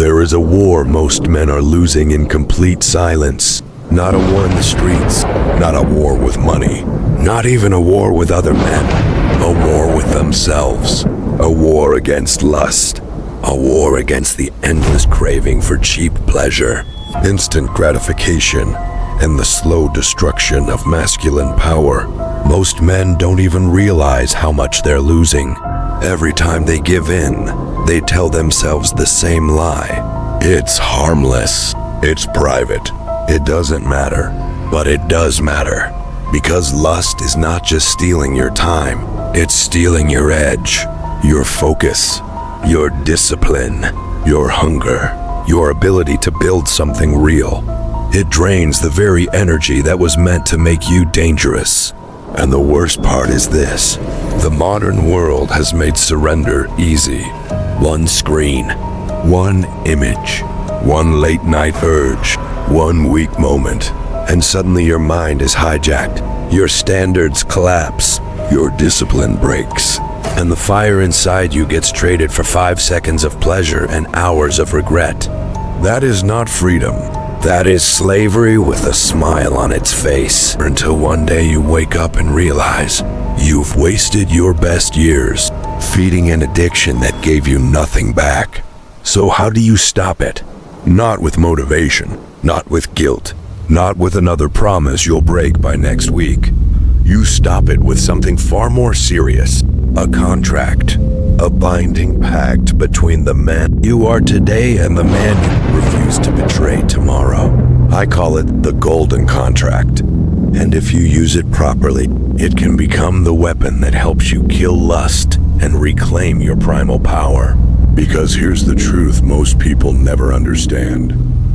There is a war most men are losing in complete silence. Not a war in the streets, not a war with money, not even a war with other men. A war with themselves. A war against lust. A war against the endless craving for cheap pleasure, instant gratification, and the slow destruction of masculine power. Most men don't even realize how much they're losing. Every time they give in, they tell themselves the same lie. It's harmless. It's private. It doesn't matter. But it does matter. Because lust is not just stealing your time. It's stealing your edge, your focus, your discipline, your hunger, your ability to build something real. It drains the very energy that was meant to make you dangerous. And the worst part is this. The modern world has made surrender easy. One screen, one image, one late night urge, one weak moment, and suddenly your mind is hijacked. Your standards collapse, your discipline breaks, and the fire inside you gets traded for 5 seconds of pleasure and hours of regret. That is not freedom. That is slavery with a smile on its face, until one day you wake up and realize you've wasted your best years feeding an addiction that gave you nothing back. So how do you stop it? Not with motivation, not with guilt, not with another promise you'll break by next week. You stop it with something far more serious, a contract, a binding pact between the man you are today and the man you refuse to betray tomorrow. I call it the golden contract. And if you use it properly, it can become the weapon that helps you kill lust and reclaim your primal power. Because here's the truth most people never understand.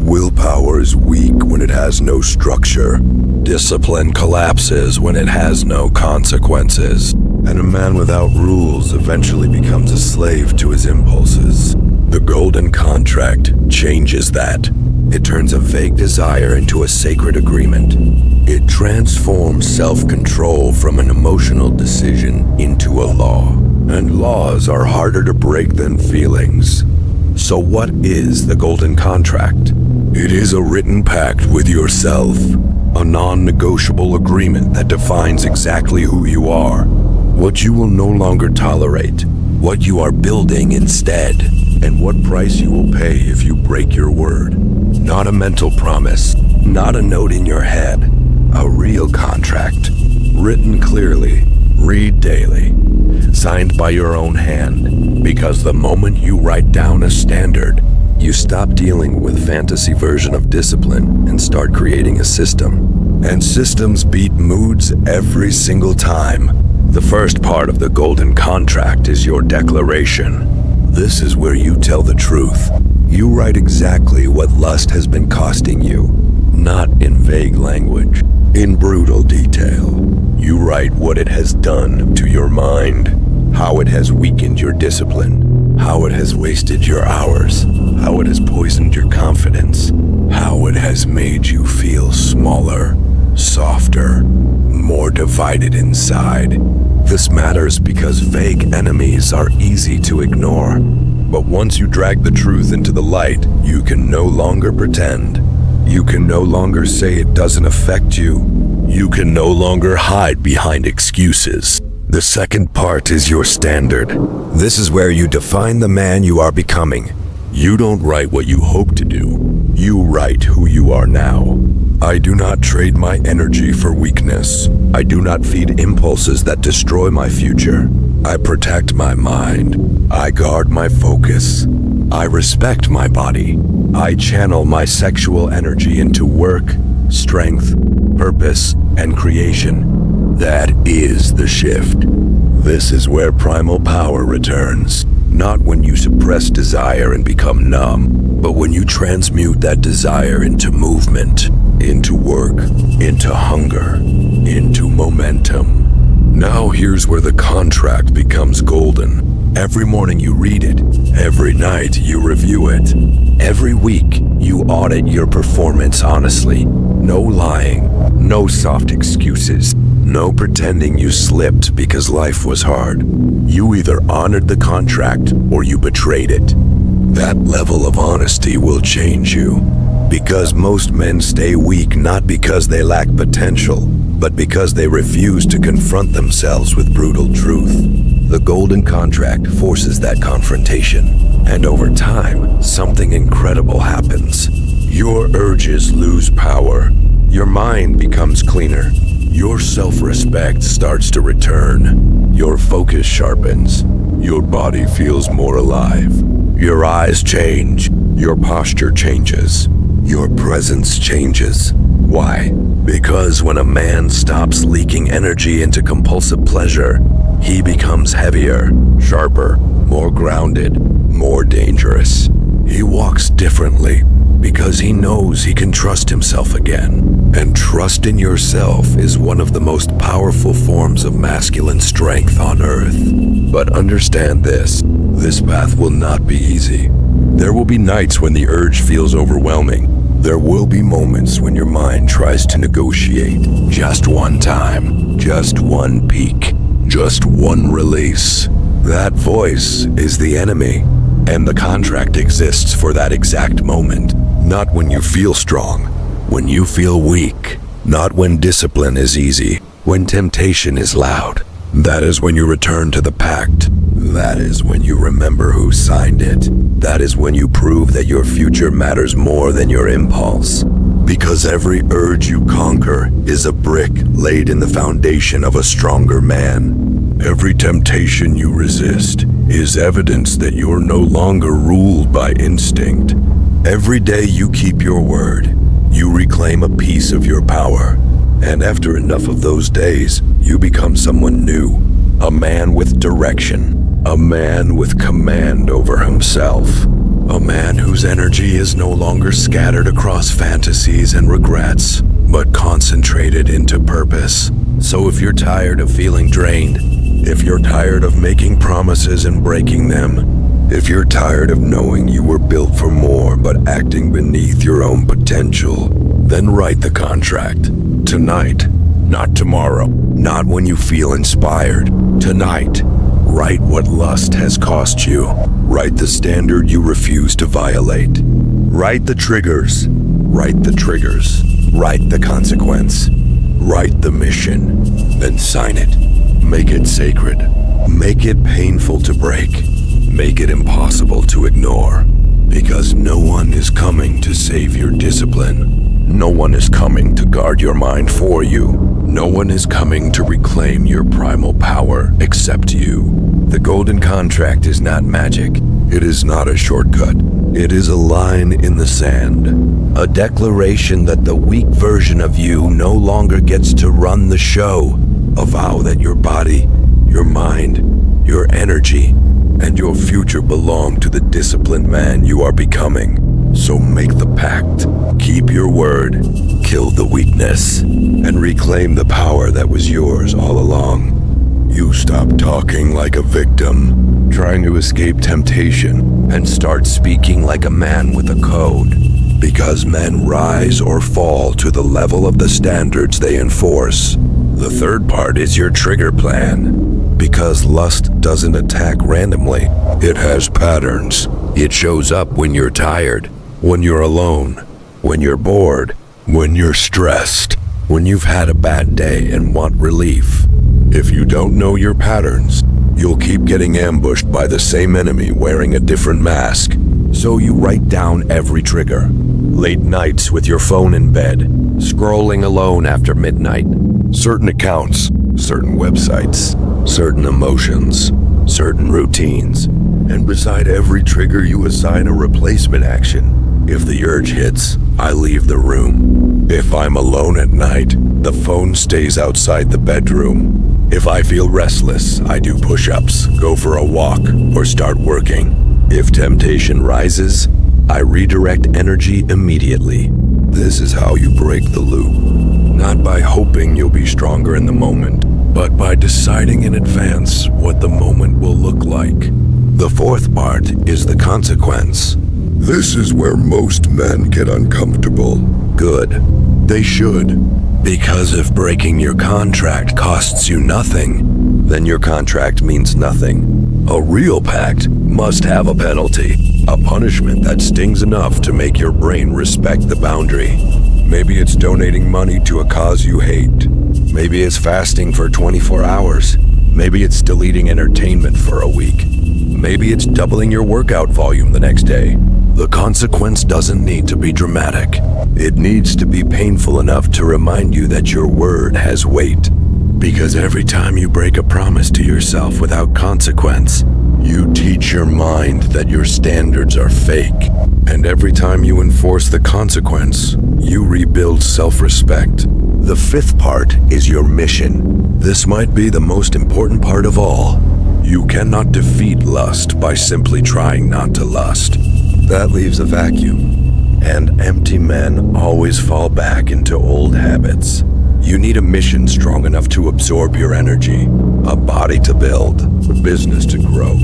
Willpower is weak when it has no structure. Discipline collapses when it has no consequences. And a man without rules eventually becomes a slave to his impulses. The golden contract changes that. It turns a vague desire into a sacred agreement. It transforms self-control from an emotional decision into a law. And laws are harder to break than feelings. So what is the golden contract? It is a written pact with yourself, a non-negotiable agreement that defines exactly who you are, what you will no longer tolerate, what you are building instead, and what price you will pay if you break your word. Not a mental promise, not a note in your head, a real contract, written clearly, read daily, signed by your own hand, because the moment you write down a standard, you stop dealing with fantasy version of discipline and start creating a system. And systems beat moods every single time. The first part of the golden contract is your declaration. This is where you tell the truth. You write exactly what lust has been costing you, not in vague language, in brutal detail. You write what it has done to your mind, how it has weakened your discipline, how it has wasted your hours, how it has poisoned your confidence, how it has made you feel smaller, softer, more divided inside. This matters because vague enemies are easy to ignore. But once you drag the truth into the light, you can no longer pretend. You can no longer say it doesn't affect you. You can no longer hide behind excuses. The second part is your standard. This is where you define the man you are becoming. You don't write what you hope to do. You write who you are now. I do not trade my energy for weakness. I do not feed impulses that destroy my future. I protect my mind. I guard my focus. I respect my body. I channel my sexual energy into work, strength, purpose, and creation. That is the shift. This is where primal power returns. Not when you suppress desire and become numb, but when you transmute that desire into movement, into work, into hunger, into momentum. Now here's where the contract becomes golden. Every morning you read it. Every night you review it. Every week you audit your performance honestly. No lying, no soft excuses, no pretending you slipped because life was hard. You either honored the contract or you betrayed it. That level of honesty will change you. Because most men stay weak not because they lack potential, but because they refuse to confront themselves with brutal truth. The golden contract forces that confrontation, and over time, something incredible happens. Your urges lose power. Your mind becomes cleaner. Your self-respect starts to return. Your focus sharpens. Your body feels more alive. Your eyes change. Your posture changes. Your presence changes. Why? Because when a man stops leaking energy into compulsive pleasure, he becomes heavier, sharper, more grounded, more dangerous. He walks differently because he knows he can trust himself again. And trust in yourself is one of the most powerful forms of masculine strength on earth. But understand this path will not be easy. There will be nights when the urge feels overwhelming. There will be moments when your mind tries to negotiate. Just one time, just one peak, just one release. That voice is the enemy, and the contract exists for that exact moment. Not when you feel strong, when you feel weak. Not when discipline is easy, when temptation is loud. That is when you return to the pact. That is when you remember who signed it. That is when you prove that your future matters more than your impulse. Because every urge you conquer is a brick laid in the foundation of a stronger man. Every temptation you resist is evidence that you're no longer ruled by instinct. Every day you keep your word, you reclaim a piece of your power. And after enough of those days, you become someone new. A man with direction. A man with command over himself. A man whose energy is no longer scattered across fantasies and regrets, but concentrated into purpose. So if you're tired of feeling drained, if you're tired of making promises and breaking them, if you're tired of knowing you were built for more but acting beneath your own potential, then write the contract. Tonight, not tomorrow, not when you feel inspired. Tonight, write what lust has cost you. Write the standard you refuse to violate. Write the triggers. Write the triggers. Write the consequence. Write the mission. Then sign it. Make it sacred. Make it painful to break. Make it impossible to ignore. Because no one is coming to save your discipline. No one is coming to guard your mind for you. No one is coming to reclaim your primal power except you. The golden contract is not magic. It is not a shortcut. It is a line in the sand. A declaration that the weak version of you no longer gets to run the show. A vow that your body, your mind, your energy, and your future belong to the disciplined man you are becoming. So make the pact, keep your word, kill the weakness, and reclaim the power that was yours all along. You stop talking like a victim, trying to escape temptation, and start speaking like a man with a code. Because men rise or fall to the level of the standards they enforce. The third part is your trigger plan. Because lust doesn't attack randomly. It has patterns. It shows up when you're tired, when you're alone, when you're bored, when you're stressed, when you've had a bad day and want relief. If you don't know your patterns, you'll keep getting ambushed by the same enemy wearing a different mask. So you write down every trigger. Late nights with your phone in bed, scrolling alone after midnight, certain accounts, certain websites, certain emotions, certain routines, and beside every trigger you assign a replacement action. If the urge hits, I leave the room. If I'm alone at night, the phone stays outside the bedroom. If I feel restless, I do push-ups, go for a walk, or start working. If temptation rises, I redirect energy immediately. This is how you break the loop. Not by hoping you'll be stronger in the moment, but by deciding in advance what the moment will look like. The fourth part is the consequence. This is where most men get uncomfortable. Good. They should. Because if breaking your contract costs you nothing, then your contract means nothing. A real pact must have a penalty, a punishment that stings enough to make your brain respect the boundary. Maybe it's donating money to a cause you hate. Maybe it's fasting for 24 hours. Maybe it's deleting entertainment for a week. Maybe it's doubling your workout volume the next day. The consequence doesn't need to be dramatic. It needs to be painful enough to remind you that your word has weight. Because every time you break a promise to yourself without consequence, you teach your mind that your standards are fake. And every time you enforce the consequence, you rebuild self-respect. The fifth part is your mission. This might be the most important part of all. You cannot defeat lust by simply trying not to lust. That leaves a vacuum. And empty men always fall back into old habits. You need a mission strong enough to absorb your energy, a body to build, a business to grow,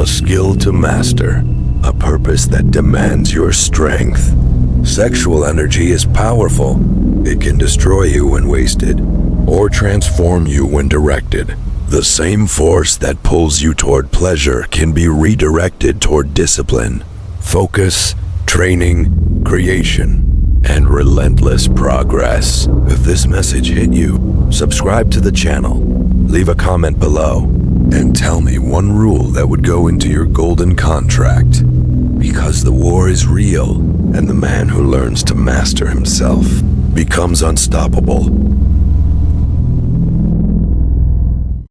a skill to master, a purpose that demands your strength. Sexual energy is powerful. It can destroy you when wasted, or transform you when directed. The same force that pulls you toward pleasure can be redirected toward discipline, focus, training, creation, and relentless progress. If this message hit you, subscribe to the channel, leave a comment below, and tell me one rule that would go into your golden contract. Because the war is real, and the man who learns to master himself becomes unstoppable.